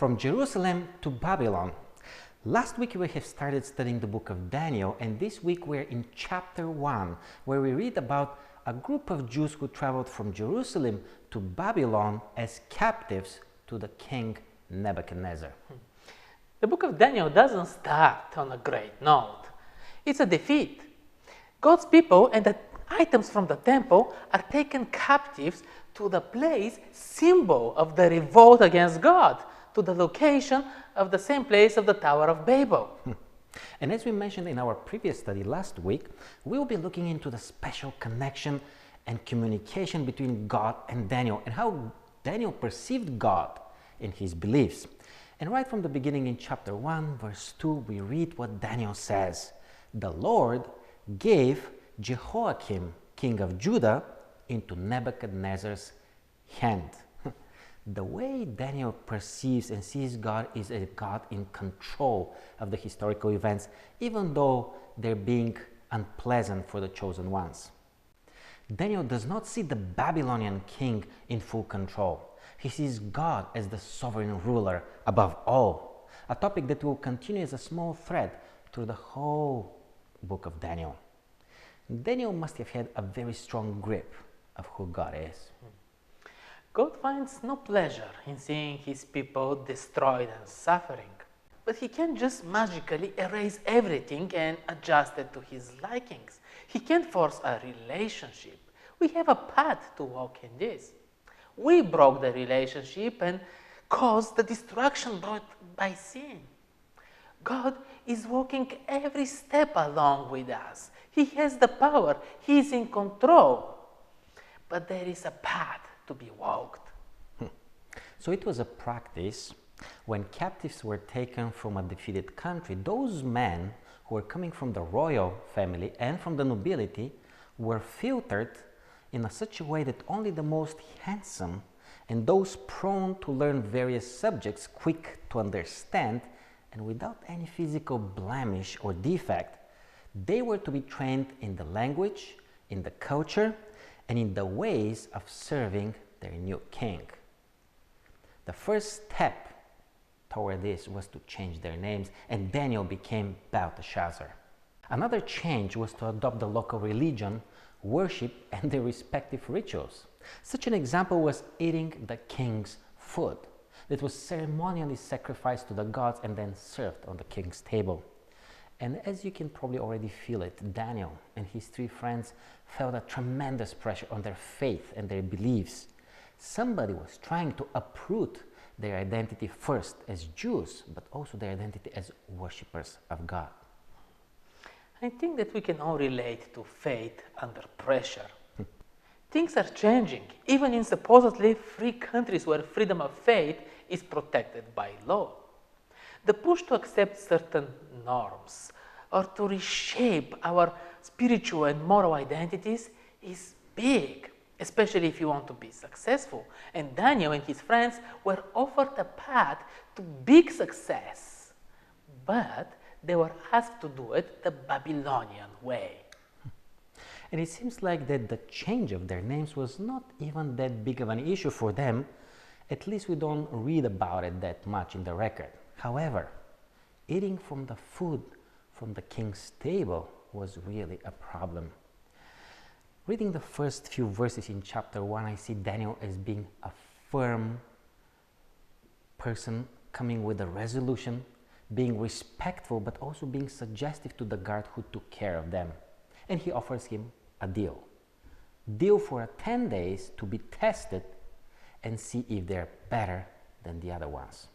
from Jerusalem to Babylon. Last week we have started studying the book of Daniel, and this week we're in chapter 1, where we read about a group of Jews who traveled from Jerusalem to Babylon as captives to the king Nebuchadnezzar. The book of Daniel doesn't start on a great note. It's a defeat. God's people and the items from the temple are taken captives to the place symbol of the revolt against God, to the location of the same place of the Tower of Babel. And as we mentioned in our previous study last week, we will be looking into the special connection and communication between God and Daniel, and how Daniel perceived God in his beliefs. And right from the beginning in chapter 1, verse 2, we read what Daniel says. The Lord gave Jehoiakim, king of Judah, into Nebuchadnezzar's hand. The way Daniel perceives and sees God is a God in control of the historical events, even though they're being unpleasant for the chosen ones. Daniel does not see the Babylonian king in full control. He sees God as the sovereign ruler above all, a topic that will continue as a small thread through the whole book of Daniel. Daniel must have had a very strong grip of who God is. God finds no pleasure in seeing his people destroyed and suffering, but he can't just magically erase everything and adjust it to his likings. He can't force a relationship. We have a path to walk in this. We broke the relationship and caused the destruction brought by sin. God is walking every step along with us. He has the power. He is in control. But there is a path to be walked. So it was a practice when captives were taken from a defeated country. Those men who were coming from the royal family and from the nobility were filtered in such a way that only the most handsome and those prone to learn various subjects, quick to understand, and without any physical blemish or defect, they were to be trained in the language, in the culture, and in the ways of serving their new king. The first step toward this was to change their names, and Daniel became Belteshazzar. Another change was to adopt the local religion, worship, and their respective rituals. Such an example was eating the king's food that was ceremonially sacrificed to the gods and then served on the king's table. And as you can probably already feel it, Daniel and his three friends felt a tremendous pressure on their faith and their beliefs. Somebody was trying to uproot their identity first as Jews, but also their identity as worshippers of God. I think that we can all relate to faith under pressure. Things are changing, even in supposedly free countries where freedom of faith is protected by law. The push to accept certain norms or to reshape our spiritual and moral identities is big, especially if you want to be successful. And Daniel and his friends were offered a path to big success, but they were asked to do it the Babylonian way. And it seems like that the change of their names was not even that big of an issue for them. At least we don't read about it that much in the record. However, eating from the food from the king's table was really a problem. Reading the first few verses in chapter 1, I see Daniel as being a firm person, coming with a resolution, being respectful, but also being suggestive to the guard who took care of them. And he offers him a deal for 10 days to be tested and see if they're better than the other ones.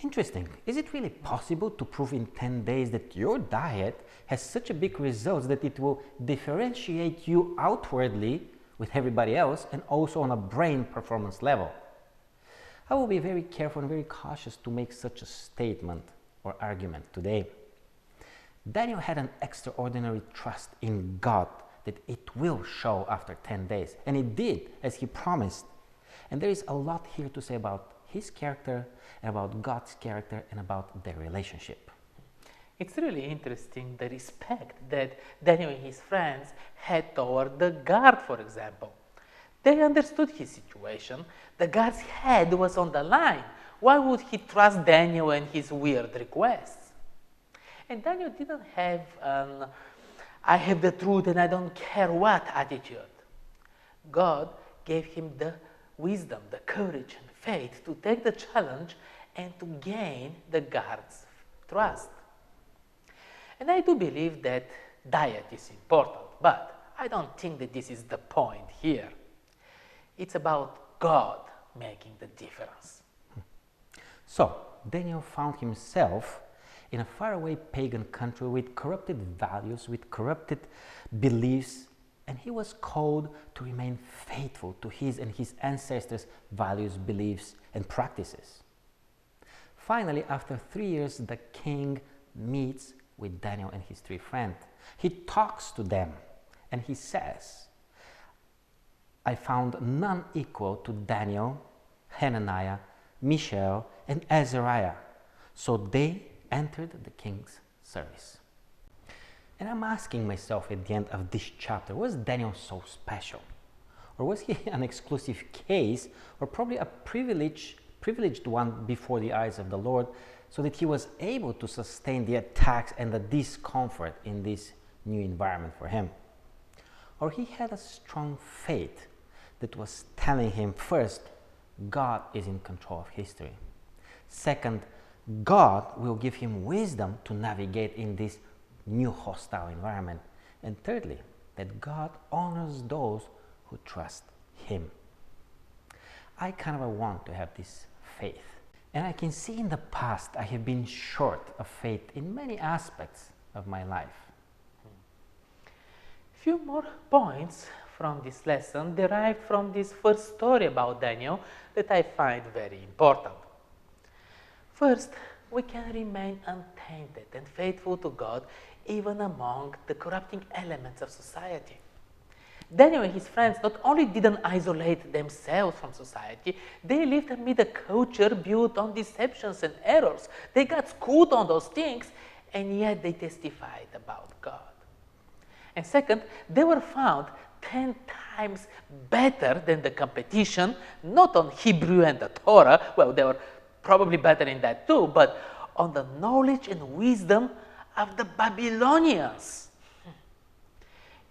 Interesting. Is it really possible to prove in 10 days that your diet has such a big results that it will differentiate you outwardly with everybody else and also on a brain performance level? I will be very careful and very cautious to make such a statement or argument today. Daniel had an extraordinary trust in God that it will show after 10 days. And it did, as he promised. And there is a lot here to say about his character, and about God's character, and about their relationship. It's really interesting the respect that Daniel and his friends had toward the guard, for example. They understood his situation. The God's head was on the line. Why would he trust Daniel and his weird requests? And Daniel didn't have an I have the truth and I don't care what attitude. God gave him the wisdom, the courage and faith to take the challenge and to gain the God's trust. And I do believe that diet is important, but I don't think that this is the point here. It's about God making the difference. So, Daniel found himself in a faraway pagan country with corrupted values, with corrupted beliefs, and he was called to remain faithful to his and his ancestors' values, beliefs, and practices. Finally, after 3 years, the king meets with Daniel and his 3 friends. He talks to them and he says, I found none equal to Daniel, Hananiah, Mishael, and Azariah. So they entered the king's service. And I'm asking myself at the end of this chapter, was Daniel so special? Or was he an exclusive case, or probably a privileged one before the eyes of the Lord, so that he was able to sustain the attacks and the discomfort in this new environment for him? Or he had a strong faith that was telling him, first, God is in control of history. Second, God will give him wisdom to navigate in this new hostile environment. And thirdly, that God honors those who trust him. I kind of want to have this faith. And I can see in the past I have been short of faith in many aspects of my life. Few more points from this lesson derived from this first story about Daniel that I find very important. First, we can remain untainted and faithful to God even among the corrupting elements of society. Daniel and his friends not only didn't isolate themselves from society, they lived amid a culture built on deceptions and errors. They got schooled on those things, and yet they testified about God. And second, they were found 10 times better than the competition, not on Hebrew and the Torah, well, they were probably better in that too, but on the knowledge and wisdom of the Babylonians.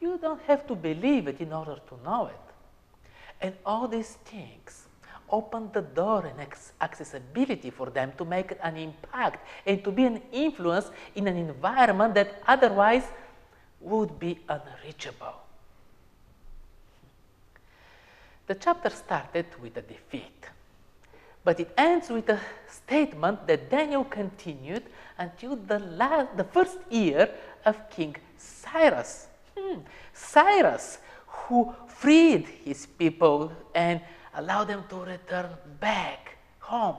You don't have to believe it in order to know it. And all these things open the door and accessibility for them to make an impact and to be an influence in an environment that otherwise would be unreachable. The chapter started with a defeat, but it ends with a statement that Daniel continued until the first year of King Cyrus. Cyrus, who freed his people and allowed them to return back home.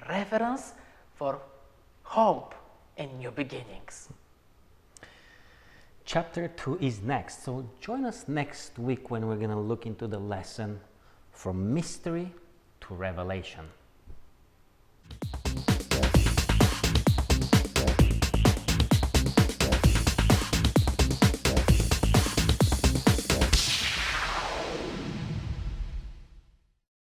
Reference for hope and new beginnings. Chapter 2 is next, so join us next week when we're going to look into the lesson from mystery to revelation.